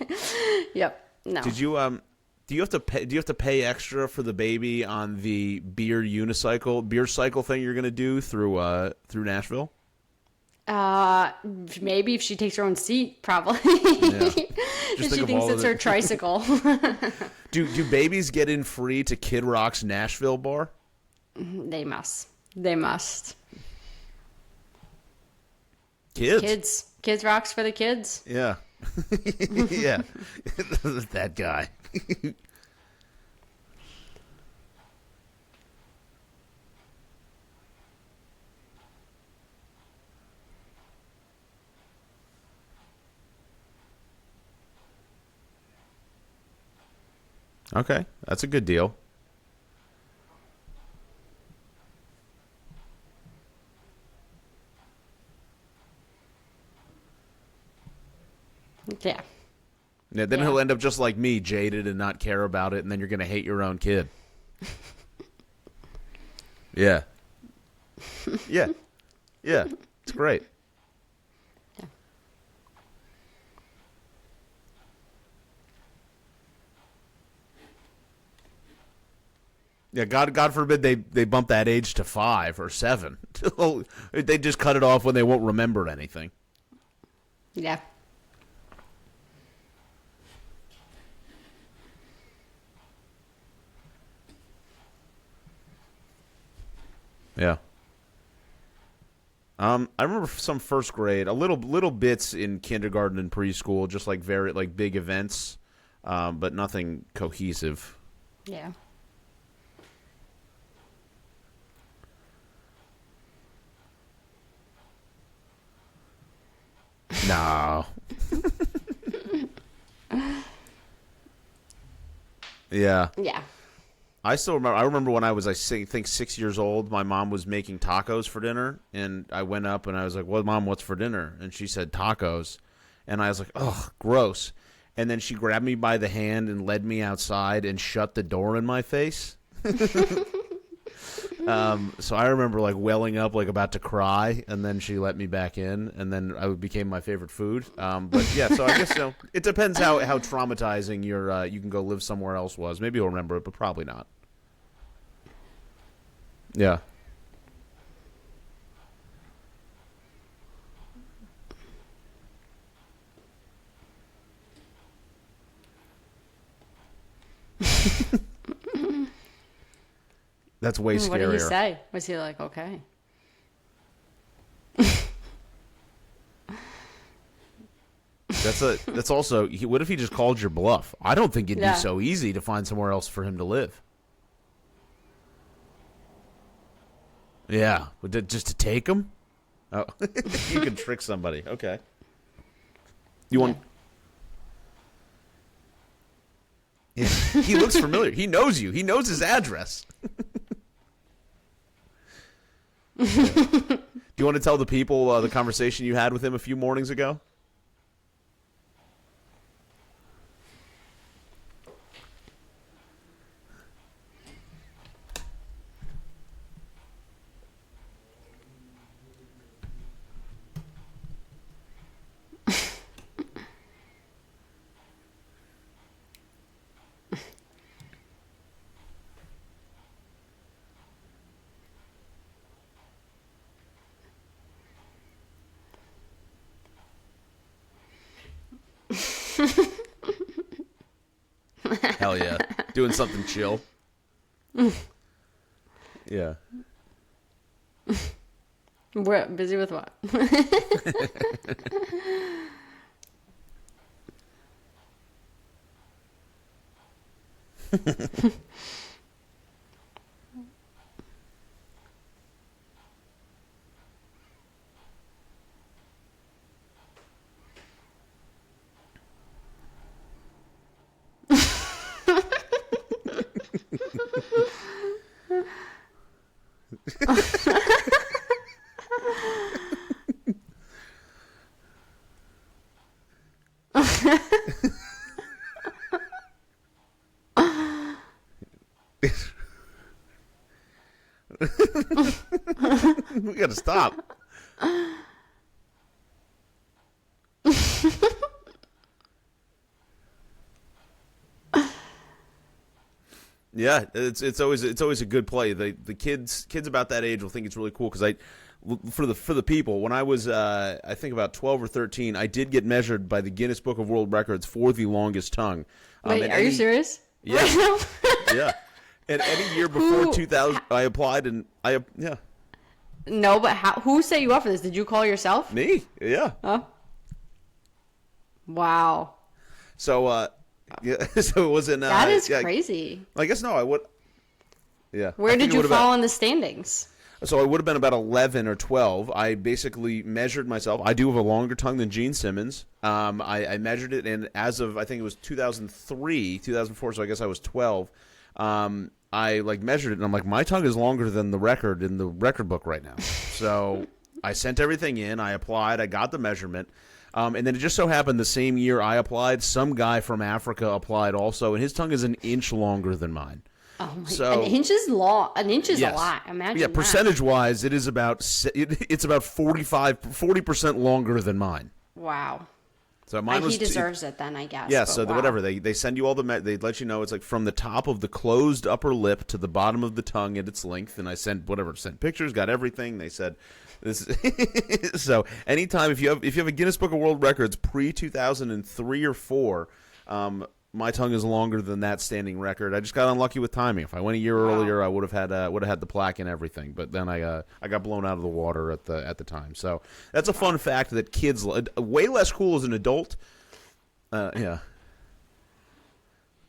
Yep. No. Did you do you have to pay extra for the baby on the beer cycle thing you're gonna do through Nashville? Maybe if she takes her own seat, probably. Yeah. If she thinks it's her tricycle. Do babies get in free to Kid Rock's Nashville bar? They must. They must. Kids rocks for the kids. Yeah. Yeah. That guy. Okay, that's a good deal. Yeah. Yeah, then he'll end up just like me, jaded and not care about it, and then you're going to hate your own kid. Yeah. Yeah. Yeah. It's great. Yeah. Yeah, God forbid they bump that age to 5 or 7. They just cut it off when they won't remember anything. Yeah. Yeah. I remember some first grade, a little bits in kindergarten and preschool, just like very like big events, but nothing cohesive. Yeah. No. Yeah. Yeah. I still remember. I remember when I was, I think 6 years old. My mom was making tacos for dinner, and I went up and I was like, "Well, Mom, what's for dinner?" And she said tacos, and I was like, "Ugh, gross." And then she grabbed me by the hand and led me outside and shut the door in my face. So I remember like welling up, like about to cry, and then she let me back in, and then it became my favorite food. But yeah, so I guess it depends how traumatizing your you can go live somewhere else was. Maybe you'll remember it, but probably not. Yeah. That's way scarier. What did he say? Was he like, okay? That's also. What if he just called your bluff? I don't think it'd be so easy to find somewhere else for him to live. Yeah, just to take him. Oh, you can trick somebody. Okay. You want? Yeah. He looks familiar. He knows you. He knows his address. Do you want to tell the people the conversation you had with him a few mornings ago? Hell yeah. Doing something chill. Yeah. We're busy with what? We gotta stop. Yeah, it's always a good play. The kids about that age will think it's really cool because for the people, when I was I think about 12 or 13, I did get measured by the Guinness Book of World Records for the longest tongue. Wait, are you serious? Yeah. Right now? Yeah. And any year before 2000, I applied and yeah. No, but who set you up for this? Did you call yourself? Me? Yeah. Oh. Wow. So yeah, so it was in That is crazy. I guess no, I would. Yeah. Where did you fall in the standings? So I would have been about 11 or 12. I basically measured myself. I do have a longer tongue than Gene Simmons. I measured it, and as of, I think it was 2003, 2004, so I guess I was 12. I measured it, and I'm like, my tongue is longer than the record in the record book right now. So I sent everything in. I applied. I got the measurement. And then it just so happened the same year I applied, some guy from Africa applied also, and his tongue is an inch longer than mine. Oh my! So, an inch is long. An inch is yes. a lot. Imagine. Yeah, that. percentage-wise, it is about it's about 40% longer than mine. Wow. So mine was he deserves it then, I guess. Yeah. So wow. whatever they send you all they let you know it's like from the top of the closed upper lip to the bottom of the tongue at its length, and I sent pictures, got everything. They said this. So anytime if you have a Guinness Book of World Records pre 2003 or 4. My tongue is longer than that standing record. I just got unlucky with timing. If I went a year earlier, I would have had the plaque and everything. But then I got blown out of the water at the time. So that's a fun fact that kids way less cool as an adult. Yeah.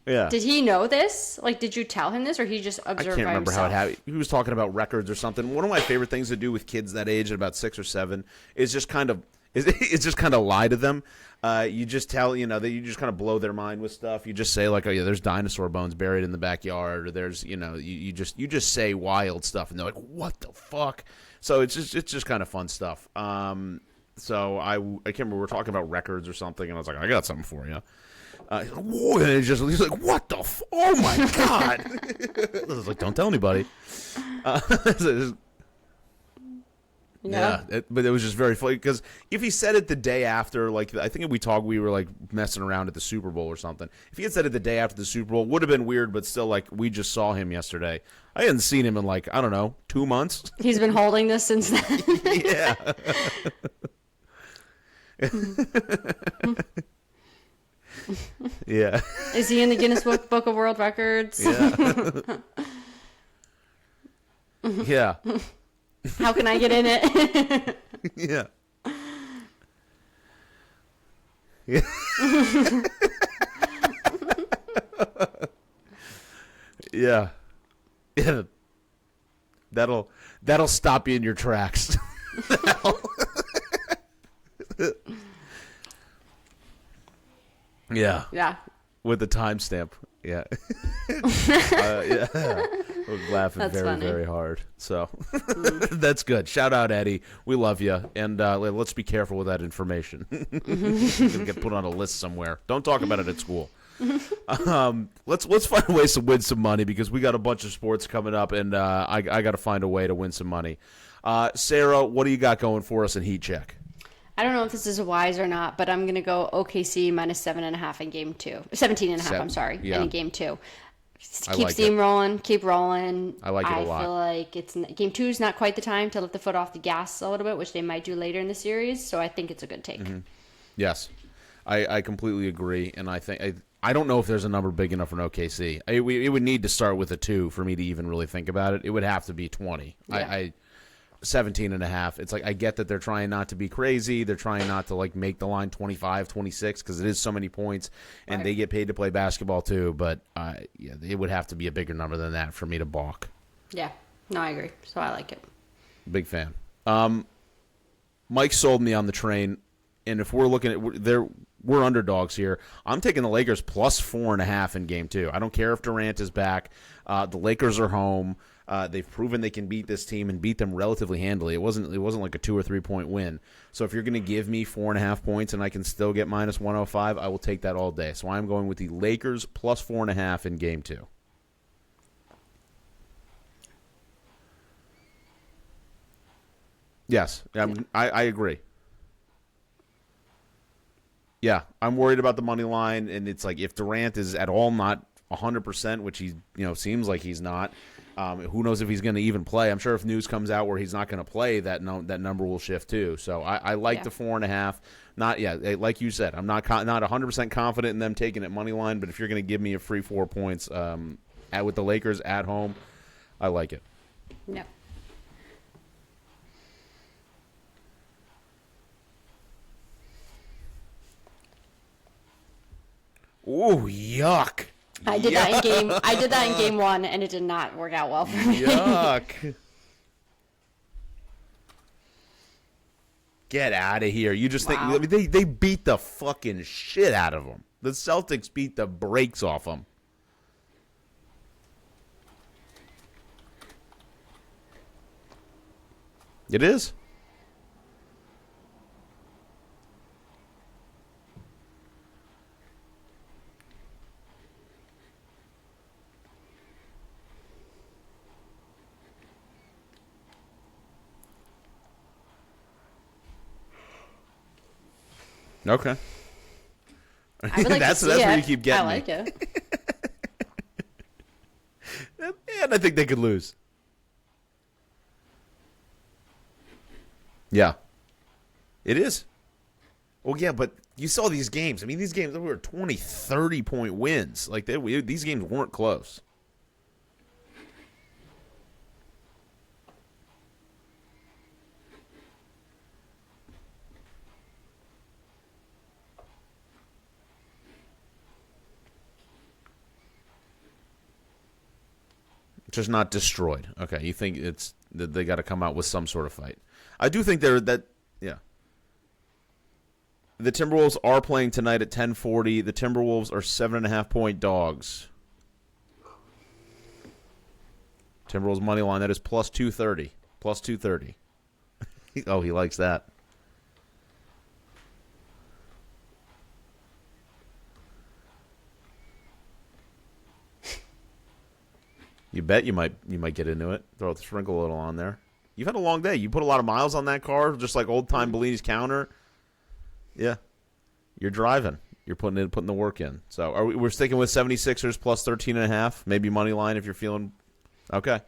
Yeah. Did he know this? Like, did you tell him this, or he just observed? I can't by remember himself? how it happened. He was talking about records or something. One of my favorite things to do with kids that age, at about 6 or 7, is just kind of lie to them. You just tell, that you just kind of blow their mind with stuff. You just say like, oh yeah, there's dinosaur bones buried in the backyard, or there's, you just say wild stuff, and they're like, what the fuck? So it's just kind of fun stuff. So I can't remember, we were talking about records or something, and I was like, I got something for you. Whoa, and he's like, what the oh my god! I was like, don't tell anybody. Yeah, but it was just very funny because if he said it the day after, like I think we were like messing around at the Super Bowl or something. If he had said it the day after the Super Bowl, it would have been weird, but still, like we just saw him yesterday. I hadn't seen him in like, I don't know, 2 months. He's been holding this since then. Yeah. Yeah. Is he in the Guinness Book of World Records? Yeah. Yeah. How can I get in it? Yeah. Yeah. Yeah. Yeah. That'll stop you in your tracks. Yeah. Yeah. With the timestamp. Yeah. Yeah. I was laughing That's very, funny. very hard. So that's good. Shout out, Eddie. We love you. And let's be careful with that information. It's gonna get put on a list somewhere. Don't talk about it at school. Let's find ways to win some money because we got a bunch of sports coming up, and I got to find a way to win some money. Sarah, what do you got going for us in Heat Check? I don't know if this is wise or not, but I'm going to go OKC minus 7.5 in game 2. 17.5, I'm sorry, yeah. in game 2. I Keep like steamrolling, keep rolling. I like it a lot. I feel like game 2 is not quite the time to lift the foot off the gas a little bit, which they might do later in the series, so I think it's a good take. Mm-hmm. Yes. I completely agree, and I think I don't know if there's a number big enough for an OKC. It would need to start with a 2 for me to even really think about it. It would have to be 20. Yeah. 17.5. It's like I get that they're trying not to be crazy. They're trying not to like make the line 25, 26 because it is so many points, and they get paid to play basketball too. But yeah, it would have to be a bigger number than that for me to balk. Yeah. No, I agree. So I like it. Big fan. Mike sold me on the train, and if we're looking at we're underdogs here. I'm taking the Lakers plus 4.5 in game 2. I don't care if Durant is back. The Lakers are home. They've proven they can beat this team and beat them relatively handily. It wasn't like a 2 or 3 point win. So if you're going to give me 4.5 points and I can still get minus 105, I will take that all day. So I'm going with the Lakers plus 4.5 in game 2. Yes, I agree. Yeah, I'm worried about the money line, and it's like if Durant is at all not 100%, which he seems like he's not. Who knows if he's going to even play? I'm sure if news comes out where he's not going to play, that number will shift too. So I like the 4.5. Not like you said, I'm not 100% confident in them taking it money line, but if you're going to give me a free 4 points with the Lakers at home, I like it. Yeah. Ooh, yuck. I did that in game 1, and it did not work out well for me. Yuck. Get out of here. You just Wow. think they beat the fucking shit out of them. The Celtics beat the brakes off them. It is. Okay. I would like that's to see where it. you keep getting I like me. it. And I think they could lose. Yeah. It is. Well, yeah, but you saw these games. I mean, these games were 20, 30-point wins. Like these games weren't close. Just not destroyed. Okay, you think it's that they got to come out with some sort of fight. I do think yeah. The Timberwolves are playing tonight at 10:40. The Timberwolves are 7.5-point dogs. Timberwolves money line, that is plus 230. Plus 230. Oh, he likes that. You bet you might get into it. Sprinkle a little on there. You've had a long day. You put a lot of miles on that car, just like old time Bellini's counter. Yeah, you're driving. You're putting the work in. So we're sticking with 76ers plus 13.5, maybe money line if you're feeling okay.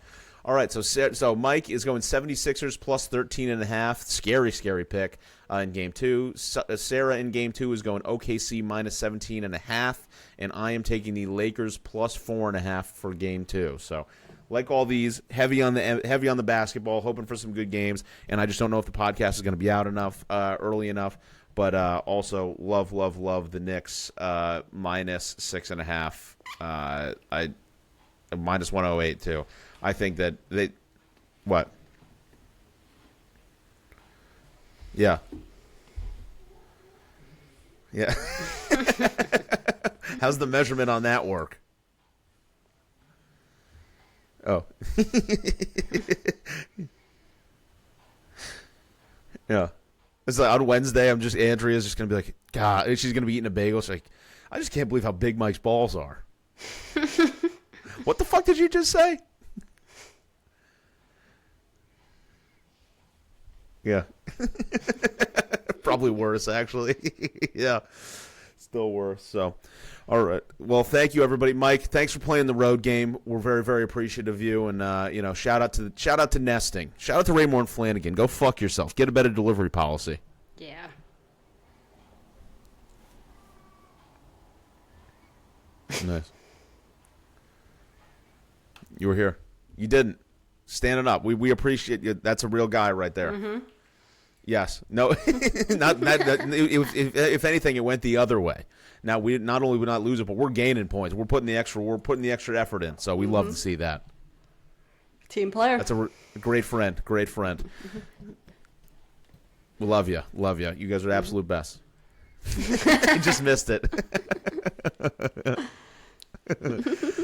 All right, so Mike is going 76ers plus 13.5. Scary pick in Game 2. Sara in Game 2 is going OKC minus 17.5, and I am taking the Lakers plus 4.5 for Game 2. So, like all these, heavy on the basketball, hoping for some good games, and I just don't know if the podcast is going to be out enough early enough. But also love the Knicks minus 6.5. I minus 108 too. I think that they what? Yeah. Yeah. How's the measurement on that work? Oh. Yeah. It's like on Wednesday, Andrea's just gonna be like, God, she's gonna be eating a bagel. She's like, I just can't believe how big Mike's balls are. What the fuck did you just say? Yeah. Probably worse, actually. Yeah. Still worse. So, all right. Well, thank you, everybody. Mike, thanks for playing the road game. We're very, very appreciative of you. And, shout out to Nesting. Shout out to Raymore and Flanagan. Go fuck yourself. Get a better delivery policy. Yeah. Nice. You were here. You didn't. Standing up. We appreciate you. That's a real guy right there. Mm-hmm. Yes. No. Not that. If anything, it went the other way. Now we not only would not lose it, but we're gaining points. We're putting the extra effort in. So we love to see that. Team player. That's a great friend. Great friend. We love you. Love you. You guys are the absolute best. I just missed it.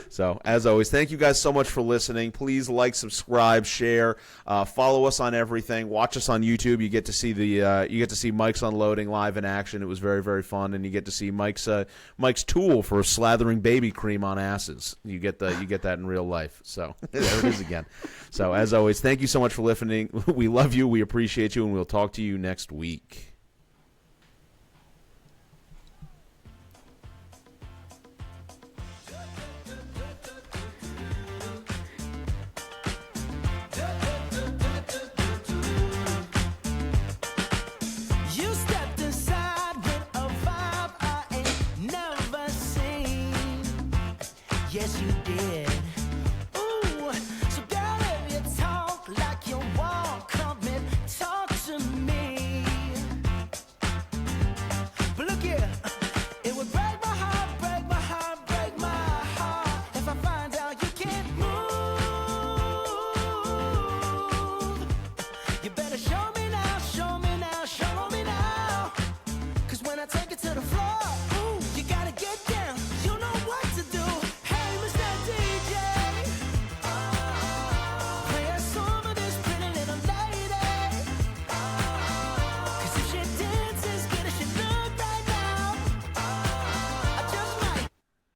So, as always, thank you guys so much for listening. Please like, subscribe, share, follow us on everything. Watch us on YouTube. You get to see Mike's unloading live in action. It was very, very fun, and you get to see Mike's tool for slathering baby cream on asses. You get that in real life. So there it is again. So, as always, thank you so much for listening. We love you. We appreciate you, and we'll talk to you next week. You stepped aside with a vibe I ain't never seen. Yes, you did.